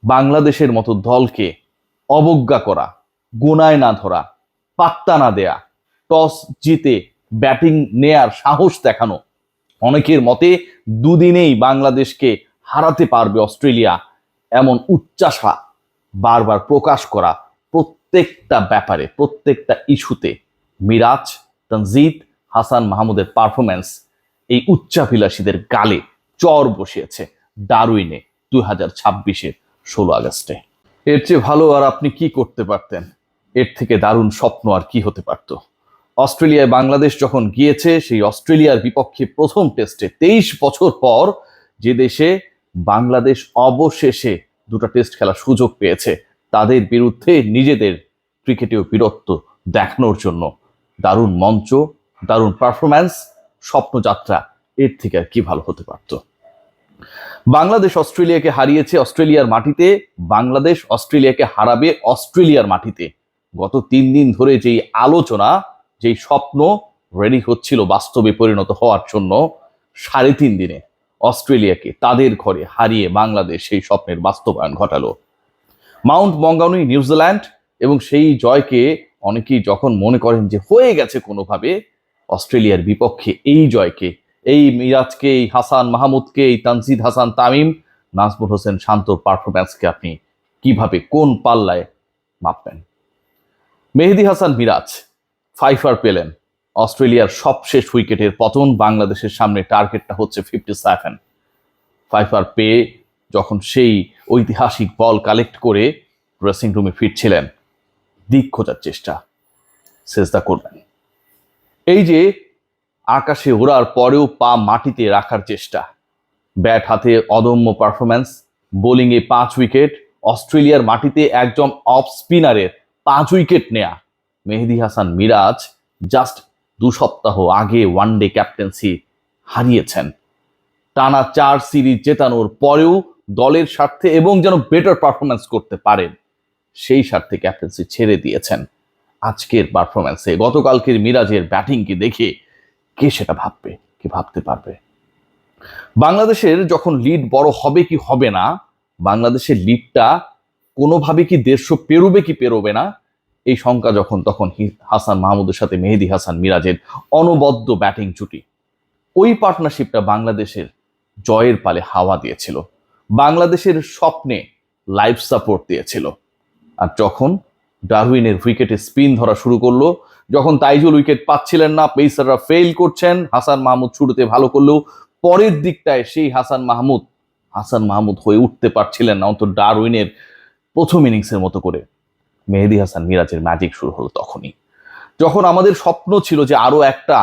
বাংলাদেশের মতো দলকে অবজ্ঞা করা, গোনায় না ধরা, পাত্তা না দেয়া, টস জিতে ব্যাটিং নেয়ার সাহস দেখানো, অনেকের মতে দুদিনেই বাংলাদেশকে হারাতে পারবে অস্ট্রেলিয়া, এমন উচ্চাশা বারবার প্রকাশ করা, প্রত্যেকটা ব্যাপারে প্রত্যেকটা ইস্যুতে মিরাজ, তানজিদ, হাসান মাহমুদের পারফরমেন্স এই উচ্চাভিলাষীদের গালে চর বসিয়েছে ডারউইনে 2026-এর 16 আগস্টে। এর চেয়ে ভালো আর আপনি কি করতে পারতেন? এর থেকে দারুণ স্বপ্ন আর কি হতে পারত? অস্ট্রেলিয়ায় বাংলাদেশ যখন গিয়েছে, সেই অস্ট্রেলিয়ার বিপক্ষে প্রথম টেস্টে 23 বছর পর যে দেশে বাংলাদেশ অবশেষে দুটো টেস্ট খেলার সুযোগ পেয়েছে, তাদের বিরুদ্ধে নিজেদের ক্রিকেটীয় বীরত্ব দেখানোর জন্য দারুণ মঞ্চ, দারুণ পারফরম্যান্স, স্বপ্নযাত্রা, এর থেকে আর কি ভালো হতে পারত? বাংলাদেশ অস্ট্রেলিয়াকে হারিয়েছে অস্ট্রেলিয়ার মাটিতে, বাংলাদেশ অস্ট্রেলিয়াকে হারাবে অস্ট্রেলিয়ার মাটিতে। গত 3 দিন ধরে যেই আলোচনা, যেই স্বপ্ন রেডি হচ্ছিল বাস্তবে পরিণত হওয়ার জন্য, 3.5 দিনে অস্ট্রেলিয়াকে তাদের ঘরে হারিয়ে বাংলাদেশ সেই স্বপ্নের বাস্তবায়ন ঘটালো। মাউন্ট মঙ্গানুই নিউজিল্যান্ড, এবং সেই জয়কে অনেকেই যখন মনে করেন যে হয়ে গেছে কোনোভাবে, অস্ট্রেলিয়ার বিপক্ষে এই জয়কে, এই মিরাজকে, এই হাসান মাহমুদকে, এই তানজিদ হাসান তামিম, নাজমুল হোসেন শান্তর পারফরম্যান্সকে আপনি কিভাবে কোন পাল্লায় মাপবেন? মেহেদী হাসান মিরাজ 5 পেলেন, অস্ট্রেলিয়ার সবশেষ উইকেটের পতন, বাংলাদেশের সামনে টার্গেটটা হচ্ছে 57। 5 পেয়ে যখন সেই ঐতিহাসিক বল কালেক্ট করে ড্রেসিং রুমে ফিরছিলেন, দিক খোঁজার চেষ্টা, সেজদা করবেন। এই যে আকাশে ওড়ার পরেও পা মাটিতে রাখার চেষ্টা, ব্যাট হাতে অদম্য পারফরম্যান্স, বোলিংয়ে 5 উইকেট, অস্ট্রেলিয়ার মাটিতে একজন অফ স্পিনারের 5 উইকেট নেয়া মেহেদী হাসান মিরাজ জাস্ট 2 সপ্তাহ আগে ওয়ানডে ক্যাপ্টেন্সি হারিয়েছেন। টানা 4 সিরিজ জেতানোর পরেও দলের স্বার্থে এবং যেন বেটার পারফরম্যান্স করতে পারেন, সেই স্বার্থে ক্যাপ্টেন্সি ছেড়ে দিয়েছেন। আজকের পারফরম্যান্সে, গতকালকের মিরাজের ব্যাটিংকে দেখে কে সেটা ভাববে, কে ভাবতে পারবে? বাংলাদেশের যখন লিড বড় হবে কি হবে না, বাংলাদেশের লিডটা কোনোভাবে কি 150 পেরোবে কি পেরোবে না, এই শঙ্কা যখন তখন হাসান মাহমুদের সাথে মেহেদী হাসান মিরাজের অনবদ্য ব্যাটিং জুটি, ওই পার্টনারশিপটা বাংলাদেশের জয়ের পালে হাওয়া দিয়েছিল, বাংলাদেশের স্বপ্নে লাইফ সাপোর্ট দিয়েছিল। আর যখন ডারউইনের উইকেটে স্পিন ধরা শুরু করলো, যখন তাইজুল উইকেট পাচ্ছিলেন না, পেসাররা ফেল করছেন, হাসান মাহমুদ শুরুতে ভালো করলেও পরের দিকটায় সেই হাসান মাহমুদ হয়ে উঠতে পারছিলেন না, অন্তত ডারউইনের প্রথম ইনিংসের মতো করে। মেহেদী হাসান মিরাজের ম্যাজিক শুরু হলো তখনই, যখন আমাদের স্বপ্ন ছিল যে আরো একটা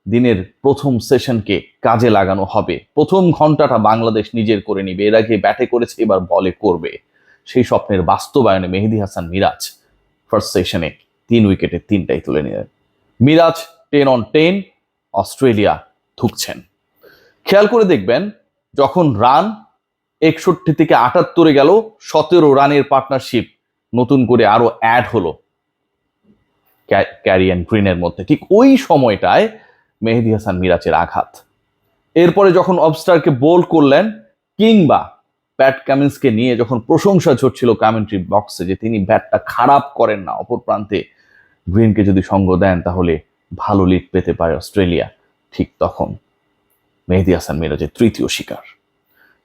দিনের প্রথম সেশনকে কাজে লাগানো হবে, প্রথম ঘন্টাটা বাংলাদেশ নিজের করে নিবে, এর আগে ব্যাটে করেছে, এবার বলে করবে। সেই স্বপ্নের বাস্তবায়নে মেহেদী হাসান মিরাজ ফার্স্ট সেশনে 3 উইকেটে 3টাই তুলে নিলেন। মিরাজ 10 on 10, অস্ট্রেলিয়া ধুকছেন। খেয়াল করে দেখবেন, যখন রান 61 থেকে 78 গেল, 17 রানের পার্টনারশিপ নতুন করে আরো অ্যাড হলো ক্যারিয়ান গ্রিনের মধ্যে, ঠিক ওই সময়টায় মেহেদী হাসান মিরাজের আঘাত। এরপরে যখন অবস্টারকে বোল্ড করলেন, কিংবা প্যাট কামিন্সকে নিয়ে যখন প্রশংসা ঝরছিল কমেন্ট্রি বক্সে যে তিনি ব্যাটটা খারাপ করেন না, অপর প্রান্তে গ্রিনকে যদি সঙ্গ দেন তাহলে ভালো লিড পেতে পারে অস্ট্রেলিয়া, ঠিক তখন মেহেদী হাসান মিরাজের তৃতীয় শিকার।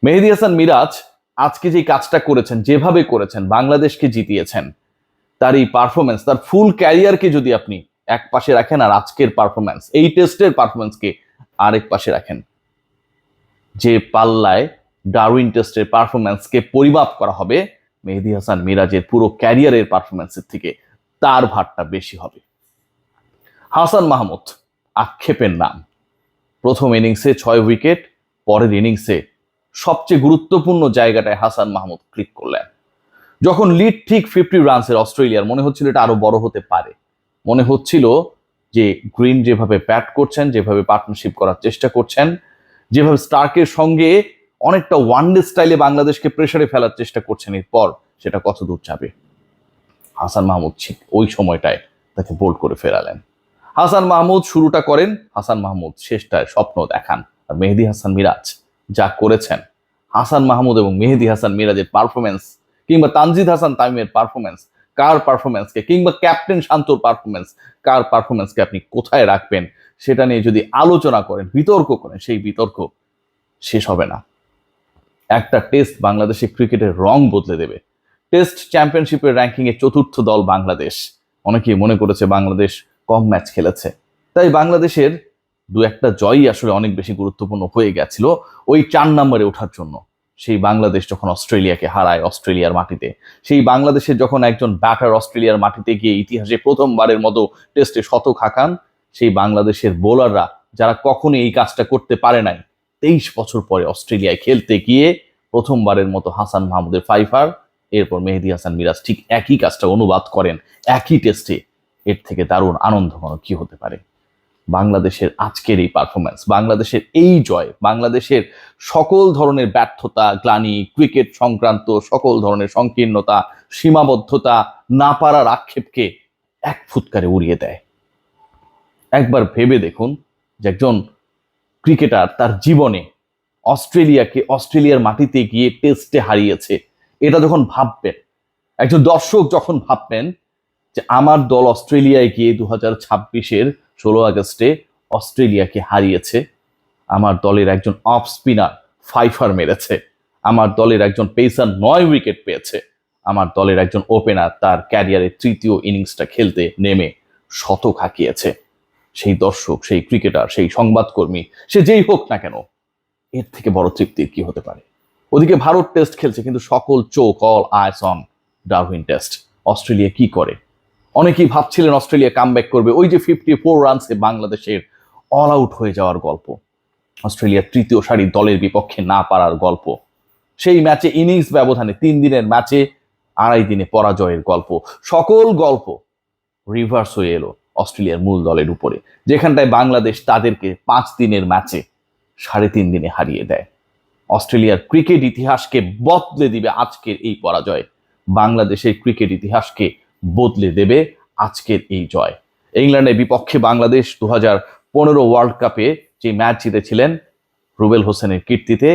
মেহেদী হাসান মিরাজ আজকে যে কাজটা করেছেন, যেভাবে করেছেন, বাংলাদেশকে জিতিয়েছেন, তার এই পারফরমেন্স, তার ফুল ক্যারিয়ারকে যদি আপনি এক পাশে রাখেন আর আজকের পারফরমেন্স, এই টেস্টের পারফরমেন্সকে আরেক পাশে রাখেন, যে পাল্লায় ডারউইন টেস্টের পারফরমেন্সকে পরিমাপ করা হবে, মেহেদী হাসান মিরাজের পুরো ক্যারিয়ারের পারফরমেন্সের থেকে তার ভারটা বেশি হবে। হাসান মাহমুদ আক্ষেপের নাম, প্রথম ইনিংসে 6 উইকেট, পরের ইনিংসে সবচেয়ে গুরুত্বপূর্ণ জায়গাটায় হাসান মাহমুদ ক্লিক করলেন। যখন লিড ঠিক 50 রানসের অস্ট্রেলিয়ার, মনে হচ্ছিল এটা আরো বড় হতে পারে, মনে হচ্ছিল যে গ্রিন যেভাবে ব্যাট করছেন, যেভাবে পার্টনারশিপ করার চেষ্টা করছেন, যেভাবে স্টার্কের সঙ্গে অনেকটা ওয়ানডে স্টাইলে বাংলাদেশকে প্রেসারে ফেলার চেষ্টা করছেন, এরপর সেটা কত দূর যাবে। হাসান মাহমুদ ঠিক ওই সময়টায় তাকে বোল্ড করে ফেরালেন। হাসান মাহমুদ শুরুটা করেন, হাসান মাহমুদ শেষটায় স্বপ্ন দেখান। আর মেহেদী হাসান মিরাজ যা করেছেন, হাসান মাহমুদ এবং মেহেদী হাসান মিরাজের পারফরমেন্স, কিংবা তানজিদ হাসান তামিমের পারফরমেন্স, কার পারফরমেন্সকে, কিংবা ক্যাপ্টেন শান্তর পারফরমেন্স, কার পারফরমেন্সকে আপনি কোথায় রাখবেন, সেটা নিয়ে যদি আলোচনা করেন, বিতর্ক করেন, সেই বিতর্ক শেষ হবে না। একটা টেস্ট বাংলাদেশের ক্রিকেটের রং বদলে দেবে। টেস্ট চ্যাম্পিয়নশিপের র্যাঙ্কিংয়ে চতুর্থ দল বাংলাদেশ। অনেকেই মনে করেছে বাংলাদেশ কম ম্যাচ খেলেছে, তাই বাংলাদেশের দু একটা জয়ই আসলে অনেক বেশি গুরুত্বপূর্ণ হয়ে গেছিল ওই 4 নম্বরে ওঠার জন্য। সেই বাংলাদেশ যখন অস্ট্রেলিয়াকে হারায় অস্ট্রেলিয়ার মাটিতে, সেই বাংলাদেশের যখন একজন ব্যাটার অস্ট্রেলিয়ার মাটিতে গিয়ে ইতিহাসে প্রথমবারের মতো টেস্টে শতক হাঁকান, সেই বাংলাদেশের বোলাররা যারা কখনো এই কাজটা করতে পারে নাই, 23 বছর পরে অস্ট্রেলিয়ায় খেলতে গিয়ে প্রথমবারের মতো হাসান মাহমুদের ফাইফার, এরপর মেহেদী হাসান মিরাজ ঠিক একই কাজটা অনুবাদ করেন একই টেস্টে। এর থেকে দারুণ আনন্দঘন কি হতে পারে? বাংলাদেশের আজকের এই পারফরমেন্স, বাংলাদেশের এই জয়, বাংলাদেশের সকল ধরনের ব্যর্থতা, গ্লানি, ক্রিকেট সংক্রান্ত সকল ধরনের সংকীর্ণতা, সীমাবদ্ধতা, না পারার আক্ষেপকে এক ফুৎকারে উড়িয়ে দেয়। একবার ভেবে দেখুন যে একজন ক্রিকেটার তার জীবনে অস্ট্রেলিয়াকে অস্ট্রেলিয়ার মাটিতে গিয়ে টেস্টে হারিয়েছে, এটা যখন ভাববেন, একজন দর্শক যখন ভাববেন যে আমার দল অস্ট্রেলিয়ায় গিয়ে 2026-এর 16 আগস্টে অস্ট্রেলিয়াকে হারিয়েছে, আমার দলের একজন অফ স্পিনার ফাইফার মেরেছে, আমার দলের একজন পেসার 9 উইকেট পেয়েছে, আমার দলের একজন ওপেনার তার ক্যারিয়ারের তৃতীয় ইনিংসটা খেলতে নেমে শতক হাঁকিয়েছে, সেই দর্শক, সেই ক্রিকেটার, সেই সংবাদকর্মী, সে যেই হোক না কেন, এর থেকে বড় তৃপ্তির কি হতে পারে? ওদিকে ভারত টেস্ট খেলছে, কিন্তু সকল চোখ, all ice on Darwin test. Australia কি করে? অনেকেই ভাবছিলেন অস্ট্রেলিয়া কামব্যাক করবে, ওই যে 54 রানসে বাংলাদেশের অল আউট হয়ে যাওয়ার গল্প, অস্ট্রেলিয়ার তৃতীয় সারির দলের বিপক্ষে না পারার গল্প, সেই ম্যাচে ইনিংস ব্যবধানে 3 দিনের ম্যাচে 2.5 দিনে পরাজয়ের গল্প, সকল গল্প রিভার্স হয়ে এলো অস্ট্রেলিয়ার মূল দলের উপরে, যেখানটায় বাংলাদেশ তাদেরকে 5 দিনের ম্যাচে 3.5 দিনে হারিয়ে দেয়। অস্ট্রেলিয়ার ক্রিকেট ইতিহাসকে বদলে দিবে আজকের এই পরাজয়, বাংলাদেশের ক্রিকেট ইতিহাসকে বদলে দেবে আজকের এই জয়। ইংল্যান্ডের বিপক্ষে বাংলাদেশ 2015 ওয়ার্ল্ড কাপে যে ম্যাচ জিতেছিলেন, রুবেল হোসেনের কীর্তিতে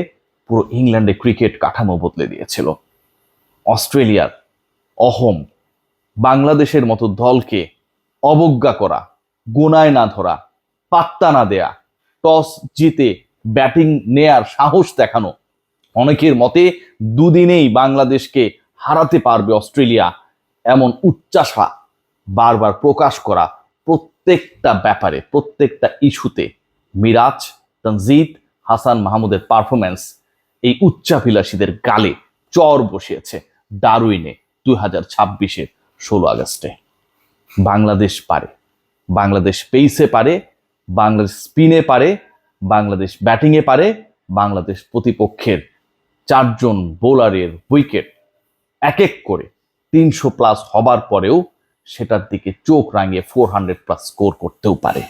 পুরো ইংল্যান্ডে ক্রিকেট কাঠামো বদলে দিয়েছিল। অস্ট্রেলিয়ার অহম, বাংলাদেশের মতো দলকে অবজ্ঞা করা, গোনায় না ধরা, পাত্তা না দেয়া, টস জিতে ব্যাটিং নেয়ার সাহস দেখানো, অনেকের মতে দুদিনেই বাংলাদেশকে হারাতে পারবে অস্ট্রেলিয়া, এমন উচ্চাশা বারবার প্রকাশ করা, প্রত্যেকটা ব্যাপারে, প্রত্যেকটা ইস্যুতে মিরাজ, তানজিদ, হাসান মাহমুদের পারফরমেন্স এই উচ্চাভিলাষীদের গালে চর বসিয়েছে ডারউইনে 2026-এর 16 আগস্টে। বাংলাদেশ পারে, বাংলাদেশ পেইসে পারে, বাংলাদেশ স্পিনে পারে, বাংলাদেশ ব্যাটিংয়ে পারে, বাংলাদেশ প্রতিপক্ষের 4 জন বোলারের উইকেট এক এক করে 300+ হবার পরেও সেটার দিকে চোখ রাঙিয়ে 400+ স্কোর করতেও পারে।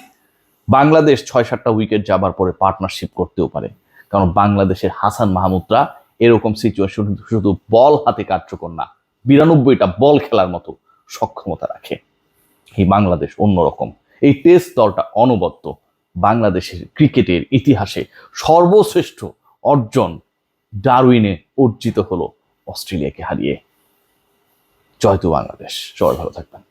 বাংলাদেশ 6-7টা উইকেট যাবার পরে পার্টনারশিপ করতেও পারে, কারণ বাংলাদেশের হাসান মাহমুদরা এরকম সিচুয়েশন শুধু বল হাতে কার্যকর না, 92টা বল খেলার মতো সক্ষমতা রাখে। এই বাংলাদেশ অন্যরকম, এই টেস্ট দলটা অনবদ্য। বাংলাদেশের ক্রিকেটের ইতিহাসে সর্বশ্রেষ্ঠ অর্জন ডারউইনে অর্জিত হলো অস্ট্রেলিয়াকে হারিয়ে। জয় তো বাংলাদেশ, সবাই ভালো থাকবেন।